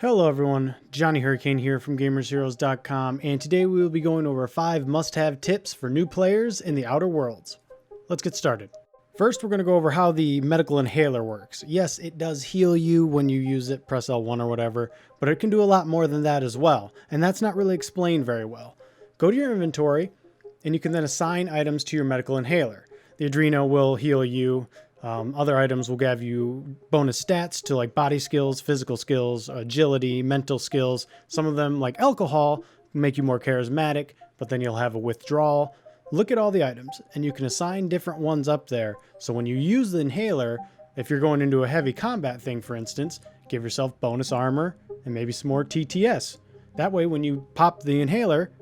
Hello everyone, Johnny Hurricane here from GamersHeroes.com, and today we will be going over 5 must-have tips for new players in the Outer Worlds. Let's get started. First, we're going to go over how the medical inhaler works. Yes, it does heal you when you use it, press L1 or whatever, but it can do a lot more than that as well, and that's not really explained very well. Go to your inventory, and you can then assign items to your medical inhaler. The Adreno will heal you. Other items will give you bonus stats to like body skills, physical skills, agility, mental skills. Some of them, like alcohol, make you more charismatic, but then you'll have a withdrawal. Look at all the items, and you can assign different ones up there. So when you use the inhaler, if you're going into a heavy combat thing, for instance, give yourself bonus armor and maybe some more TTS. That way, when you pop the inhaler,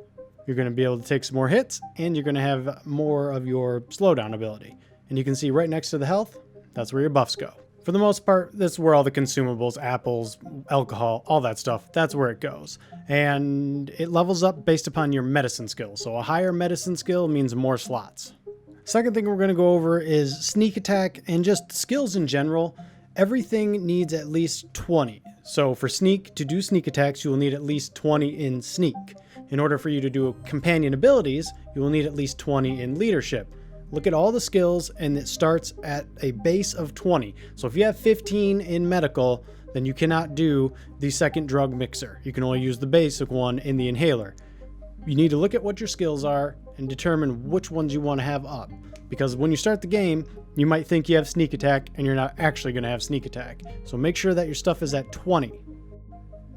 you're going to be able to take some more hits, and you're going to have more of your slowdown ability. And you can see right next to the health, that's where your buffs go. For the most part, that's where all the consumables, apples, alcohol, all that stuff, that's where it goes. And it levels up based upon your medicine skill. So a higher medicine skill means more slots. Second thing we're going to go over is sneak attack and just skills in general. Everything needs at least 20. So for sneak, to do sneak attacks, you will need at least 20 in sneak. In order for you to do companion abilities, you will need at least 20 in leadership. Look at all the skills, and it starts at a base of 20. So if you have 15 in medical, then you cannot do the second drug mixer. You can only use the basic one in the inhaler. You need to look at what your skills are and determine which ones you want to have up. Because when you start the game, you might think you have sneak attack, and you're not actually going to have sneak attack. So make sure that your stuff is at 20.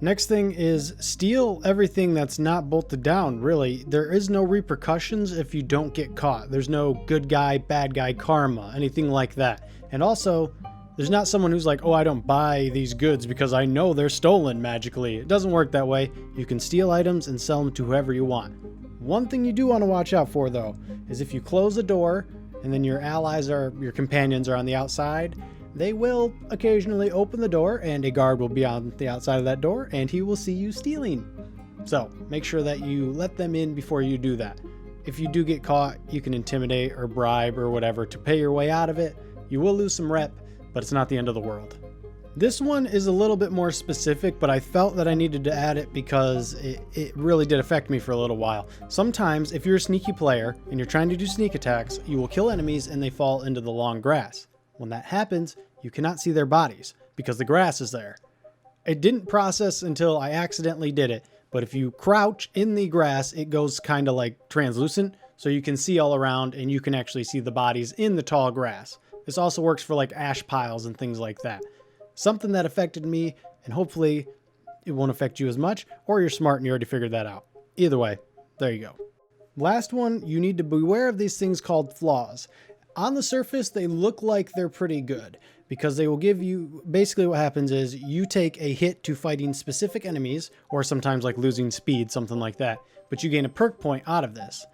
Next thing is steal everything that's not bolted down, really. There is no repercussions if you don't get caught. There's no good guy, bad guy karma, anything like that. And also, there's not someone who's like, oh, I don't buy these goods because I know they're stolen magically. It doesn't work that way. You can steal items and sell them to whoever you want. One thing you do want to watch out for, though, is if you close the door and then your allies or your companions are on the outside, they will occasionally open the door, and a guard will be on the outside of that door, and he will see you stealing. So make sure that you let them in before you do that. If you do get caught, you can intimidate or bribe or whatever to pay your way out of it. You will lose some rep, but it's not the end of the world. This one is a little bit more specific, but I felt that I needed to add it because it really did affect me for a little while. Sometimes, if you're a sneaky player and you're trying to do sneak attacks, you will kill enemies and they fall into the long grass. When that happens, you cannot see their bodies because the grass is there. It didn't process until I accidentally did it, but if you crouch in the grass, it goes kind of like translucent, so you can see all around and you can actually see the bodies in the tall grass. This also works for like ash piles and things like that. Something that affected me, and hopefully it won't affect you as much, or you're smart and you already figured that out. Either way, there you go. Last one, you need to beware of these things called flaws. On the surface, they look like they're pretty good because they will give you, basically what happens is you take a hit to fighting specific enemies, or sometimes like losing speed, something like that, but you gain a perk point out of this.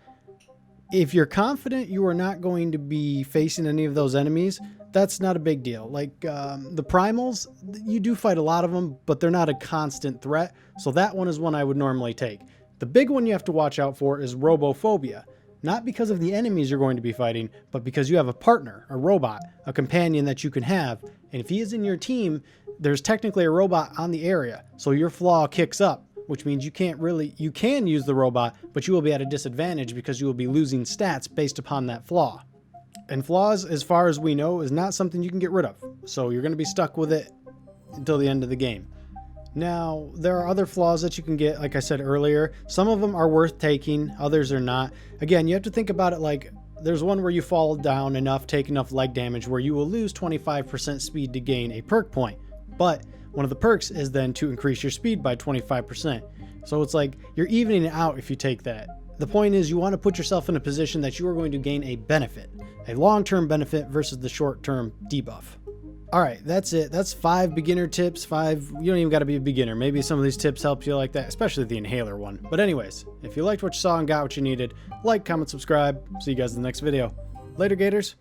If you're confident you are not going to be facing any of those enemies, that's not a big deal. Like the primals, you do fight a lot of them, but they're not a constant threat, so that one is one I would normally take. The big one you have to watch out for is robophobia. Not because of the enemies you're going to be fighting, but because you have a partner, a robot, a companion that you can have. And if he is in your team, there's technically a robot on the area. So your flaw kicks up, which means you can use the robot, but you will be at a disadvantage because you will be losing stats based upon that flaw. And flaws, as far as we know, is not something you can get rid of. So you're going to be stuck with it until the end of the game. Now, there are other flaws that you can get, like I said earlier. Some of them are worth taking, others are not. Again, you have to think about it like there's one where you fall down enough, take enough leg damage, where you will lose 25% speed to gain a perk point. But one of the perks is then to increase your speed by 25%. So it's like you're evening it out if you take that. The point is you want to put yourself in a position that you are going to gain a benefit, a long-term benefit versus the short-term debuff. All right, that's it. That's 5 beginner tips. 5, you don't even got to be a beginner. Maybe some of these tips help you like that, especially the inhaler one. But anyways, if you liked what you saw and got what you needed, like, comment, subscribe. See you guys in the next video. Later, Gators.